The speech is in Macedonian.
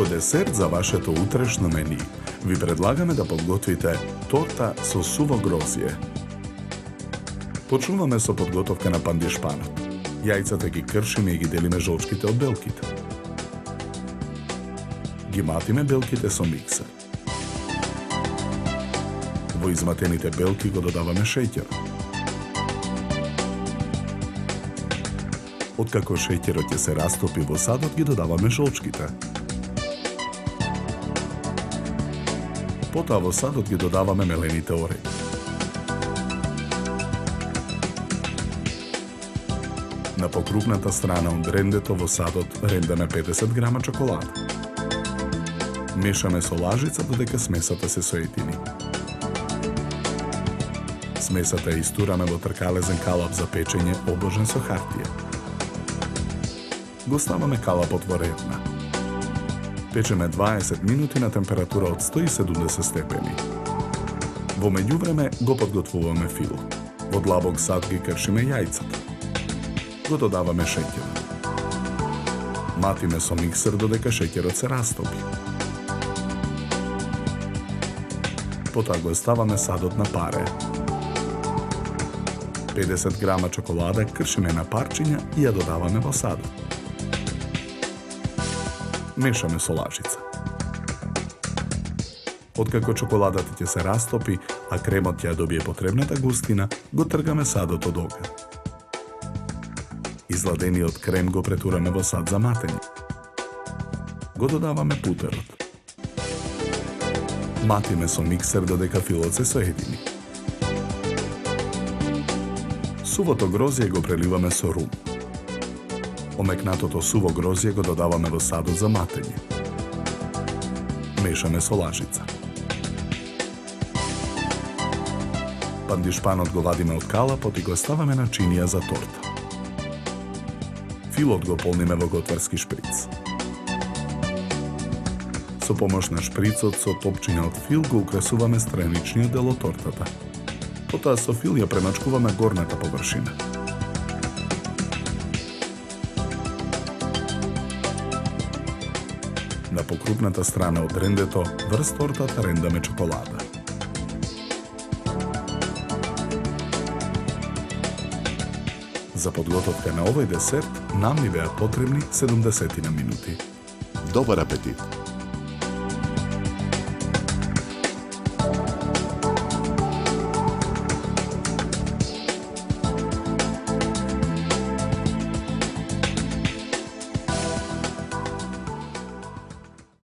Како десерт за вашето утрешно мени, ви предлагаме да подготвите торта со суво грозје. Почнуваме со подготовка на пандишпанот. Јајцата ги кршиме и ги делиме жолчките од белките. Ги матиме белките со миксер. Во изматените белки го додаваме шеќер. Откако шеќерот ќе се растопи во садот, ги додаваме жолчките. Потоа во садот ги додаваме мелените ореги. На покрупната страна од рендето во садот рендаме 50 грама чоколада. Мешаме со лажица додека смесата се соедини. Смесата ја истураме во тркалезен калап за печење обложен со хартија. Го ставаме калапот во редна. Печеме 20 минути на температура од 170 степени. Во меѓувреме го подготвуваме фил. Во длабок сад ги кршиме јајцата. Го додаваме шеќерот. Матиме со миксер додека шеќерот се растопи. Потоа го ставаме садот на паре. 50 грама чоколада кршиме на парчиња и ја додаваме во садот. Мешаме со лажица. Откако чоколадата ќе се растопи, а кремот ќе ја добие потребната густина, го тргаме садот од оган. Изладениот крем го претураме во сад за матење. Го додаваме путерот. Матиме со миксер додека филот се соедини. Сувото грозје го преливаме со рум. Омекнатото суво грозје го додаваме во садот за матење. Мешаме со лажица. Пандишпанот го вадиме од калапот и го ставаме на чинија за торта. Филот го полниме во готварски шприц. Со помош на шприцот со топчиња од фил го украсуваме страничниот дел од тортата. Потоа со фил ја премачкуваме горната површина. На покрупната страна од рендето врз тортата рендаме чоколада. За подготовка на овој десерт нам ни беа потребни 70 минути. Добар апетит!